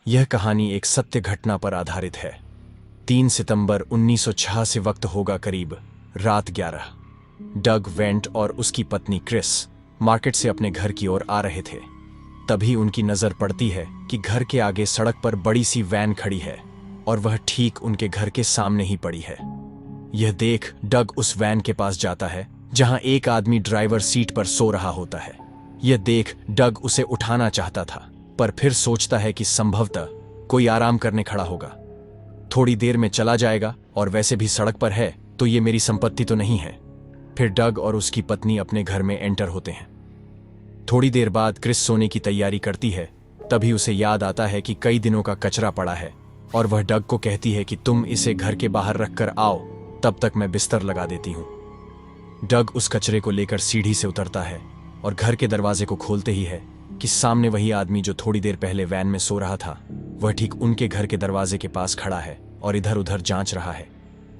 यह कहानी एक सत्य घटना पर आधारित है। 3 सितंबर 1986 वक्त होगा करीब रात 11। डग वेंट और उसकी पत्नी क्रिस मार्केट से अपने घर की ओर आ रहे थे। तभी उनकी नजर पड़ती है कि घर के आगे सड़क पर बड़ी सी वैन खड़ी है और वह ठीक उनके घर के सामने ही पड़ी है। यह देख डग उस वैन के पास जाता है जहां एक आदमी ड्राइवर सीट पर सो रहा होता है। यह देख डग उसे उठाना चाहता था, पर फिर सोचता है कि संभवतः कोई आराम करने खड़ा होगा, थोड़ी देर में चला जाएगा और वैसे भी सड़क पर है तो ये मेरी संपत्ति तो नहीं है। फिर डग और उसकी पत्नी अपने घर में एंटर होते हैं। थोड़ी देर बाद क्रिस सोने की तैयारी करती है। तभी उसे याद आता है कि कई दिनों का कचरा पड़ा है और वह डग को कहती है कि तुम इसे घर के बाहर रखकर आओ, तब तक मैं बिस्तर लगा देती हूं। डग उस कचरे को लेकर सीढ़ी से उतरता है और घर के दरवाजे को खोलते ही है कि सामने वही आदमी जो थोड़ी देर पहले वैन में सो रहा था, वह ठीक उनके घर के दरवाजे के पास खड़ा है और इधर उधर जांच रहा है।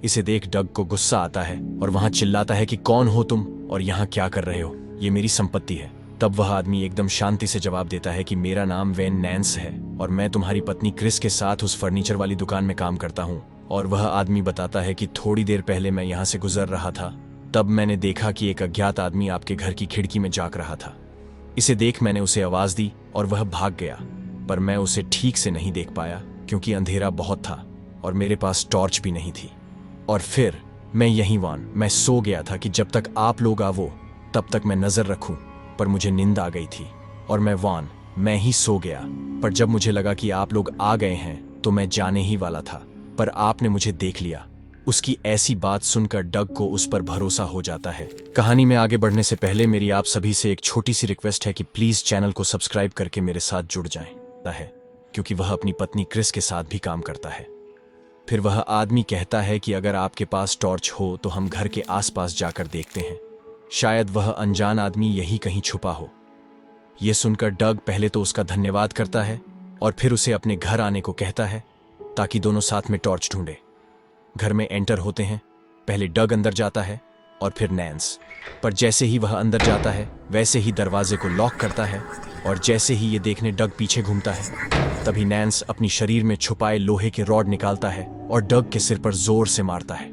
इसे देख डग को गुस्सा आता है और वहां चिल्लाता है कि कौन हो तुम और यहां क्या कर रहे हो, ये मेरी संपत्ति है। तब वह आदमी एकदम शांति से जवाब देता है कि मेरा नाम वेन नैंस है और मैं तुम्हारी पत्नी क्रिस के साथ उस फर्नीचर वाली दुकान में काम करता हूँ। और वह आदमी बताता है कि थोड़ी देर पहले मैं यहाँ से गुजर रहा था, तब मैंने देखा कि एक अज्ञात आदमी आपके घर की खिड़की में झांक रहा था। इसे देख मैंने उसे आवाज दी और वह भाग गया, पर मैं उसे ठीक से नहीं देख पाया क्योंकि अंधेरा बहुत था और मेरे पास टॉर्च भी नहीं थी। और फिर मैं सो गया था कि जब तक आप लोग आवो तब तक मैं नजर रखूं, पर मुझे नींद आ गई थी और मैं ही सो गया। पर जब मुझे लगा कि आप लोग आ गए हैं तो मैं जाने ही वाला था, पर आपने मुझे देख लिया। उसकी ऐसी बात सुनकर डग को उस पर भरोसा हो जाता है। कहानी में आगे बढ़ने से पहले मेरी आप सभी से एक छोटी सी रिक्वेस्ट है कि प्लीज चैनल को सब्सक्राइब करके मेरे साथ जुड़ जाएं, क्योंकि वह अपनी पत्नी क्रिस के साथ भी काम करता है। फिर वह आदमी कहता है कि अगर आपके पास टॉर्च हो तो हम घर के आसपास जाकर देखते हैं, शायद वह अनजान आदमी यही कहीं छुपा हो। यह सुनकर डग पहले तो उसका धन्यवाद करता है और फिर उसे अपने घर आने को कहता है ताकि दोनों साथ में टॉर्च ढूंढे। घर में एंटर होते हैं। पहले डग अंदर जाता है और फिर नैंस, पर जैसे ही वह अंदर जाता है वैसे ही दरवाजे को लॉक करता है और जैसे ही ये देखने डग पीछे घूमता है तभी नैंस अपनी शरीर में छुपाए लोहे के रॉड निकालता है और डग के सिर पर जोर से मारता है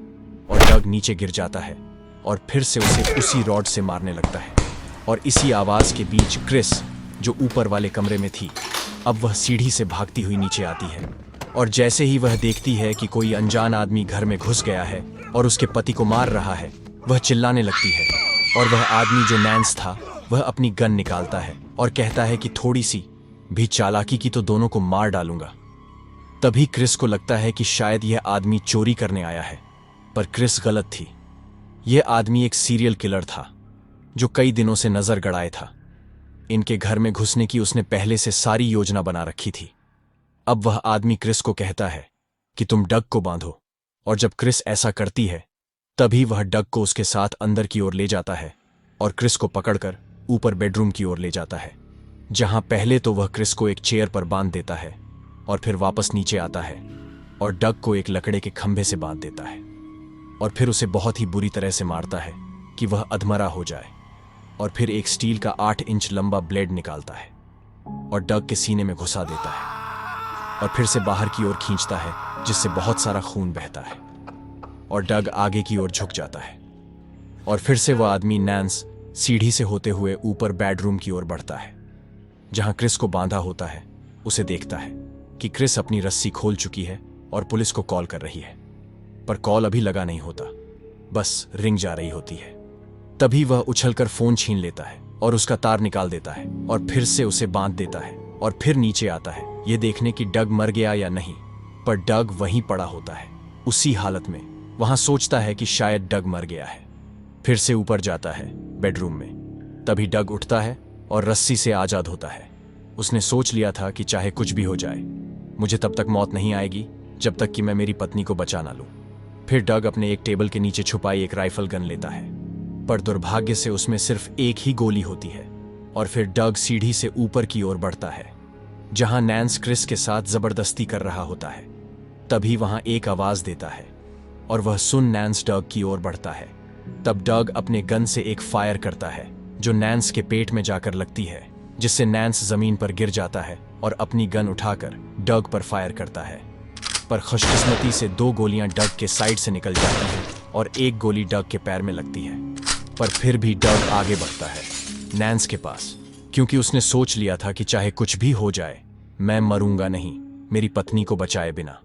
और डग नीचे गिर जाता है और फिर से उसे उसी रॉड से मारने लगता है। और इसी आवाज के बीच क्रिस, जो ऊपर वाले कमरे में थी, अब वह सीढ़ी से भागती हुई नीचे आती है और जैसे ही वह देखती है कि कोई अनजान आदमी घर में घुस गया है और उसके पति को मार रहा है, वह चिल्लाने लगती है। और वह आदमी जो नैंस था वह अपनी गन निकालता है और कहता है कि थोड़ी सी भी चालाकी की तो दोनों को मार डालूंगा। तभी क्रिस को लगता है कि शायद यह आदमी चोरी करने आया है, पर क्रिस गलत थी। यह आदमी एक सीरियल किलर था जो कई दिनों से नजर गड़ाए था। इनके घर में घुसने की उसने पहले से सारी योजना बना रखी थी। अब वह आदमी क्रिस को कहता है कि तुम डग को बांधो, और जब क्रिस ऐसा करती है तभी वह डग को उसके साथ अंदर की ओर ले जाता है और क्रिस को पकड़कर ऊपर बेडरूम की ओर ले जाता है, जहां पहले तो वह क्रिस को एक चेयर पर बांध देता है और फिर वापस नीचे आता है और डग को एक लकड़े के खंभे से बांध देता है और फिर उसे बहुत ही बुरी तरह से मारता है कि वह अधमरा हो जाए। और फिर एक स्टील का 8 इंच लंबा ब्लेड निकालता है और डग के सीने में घुसा देता है और फिर से बाहर की ओर खींचता है, जिससे बहुत सारा खून बहता है और डग आगे की ओर झुक जाता है। और फिर से वह आदमी नैंस सीढ़ी से होते हुए ऊपर बेडरूम की ओर बढ़ता है, जहां क्रिस को बांधा होता है। उसे देखता है कि क्रिस अपनी रस्सी खोल चुकी है और पुलिस को कॉल कर रही है, पर कॉल अभी लगा नहीं होता, बस रिंग जा रही होती है। तभी वह उछलकर फोन छीन लेता है और उसका तार निकाल देता है और फिर से उसे बांध देता है और फिर नीचे आता है यह देखने कि डग मर गया या नहीं, पर डग वहीं पड़ा होता है उसी हालत में। वहां सोचता है कि शायद डग मर गया है। फिर से ऊपर जाता है बेडरूम में। तभी डग उठता है और रस्सी से आजाद होता है। उसने सोच लिया था कि चाहे कुछ भी हो जाए, मुझे तब तक मौत नहीं आएगी जब तक कि मैं मेरी पत्नी को बचा ना लूं। फिर डग अपने एक टेबल के नीचे छुपाई एक राइफल गन लेता है, पर दुर्भाग्य से उसमें सिर्फ एक ही गोली होती है। और फिर डग सीढ़ी से ऊपर की ओर बढ़ता है, जहां नैंस क्रिस के साथ जबरदस्ती कर रहा होता है। तभी वहां एक आवाज देता है और वह सुन नैंस डग की ओर बढ़ता है। तब डग अपने गन से एक फायर करता है जो नैंस के पेट में जाकर लगती है, जिससे नैंस जमीन पर गिर जाता है और अपनी गन उठाकर डग पर फायर करता है। पर खुशकिस्मती से 2 गोलियां डग के साइड से निकल जाती हैं और एक गोली डग के पैर में लगती है। पर फिर भी डग आगे बढ़ता है नैन्स के पास, क्योंकि उसने सोच लिया था कि चाहे कुछ भी हो जाए मैं मरूंगा नहीं मेरी पत्नी को बचाए बिना।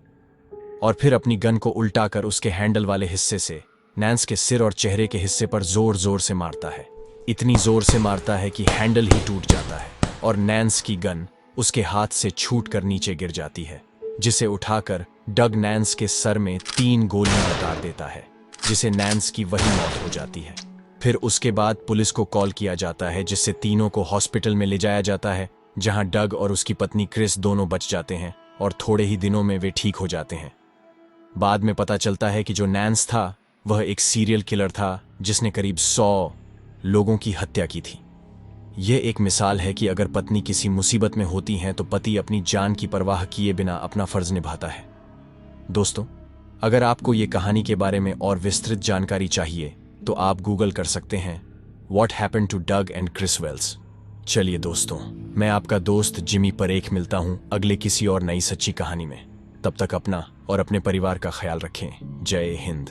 और फिर अपनी गन को उल्टा कर उसके हैंडल वाले हिस्से से नैन्स के सिर और चेहरे के हिस्से पर जोर जोर से मारता है। इतनी जोर से मारता है कि हैंडल ही टूट जाता है और नैन्स की गन उसके हाथ से छूट कर नीचे गिर जाती है, जिसे उठाकर डग नैन्स के सर में 3 गोलियां उतार देता है, जिसे नैन्स की वही मौत हो जाती है। फिर उसके बाद पुलिस को कॉल किया जाता है, जिससे तीनों को हॉस्पिटल में ले जाया जाता है, जहां डग और उसकी पत्नी क्रिस दोनों बच जाते हैं और थोड़े ही दिनों में वे ठीक हो जाते हैं। बाद में पता चलता है कि जो नैन्स था वह एक सीरियल किलर था जिसने करीब 100 लोगों की हत्या की थी। यह एक मिसाल है कि अगर पत्नी किसी मुसीबत में होती हैं तो पति अपनी जान की परवाह किए बिना अपना फर्ज निभाता है। दोस्तों, अगर आपको ये कहानी के बारे में और विस्तृत जानकारी चाहिए तो आप गूगल कर सकते हैं what happened to Doug and Chris Wells. चलिए दोस्तों, मैं आपका दोस्त जिमी परेख मिलता हूं अगले किसी और नई सच्ची कहानी में। तब तक अपना और अपने परिवार का ख्याल रखें। जय हिंद।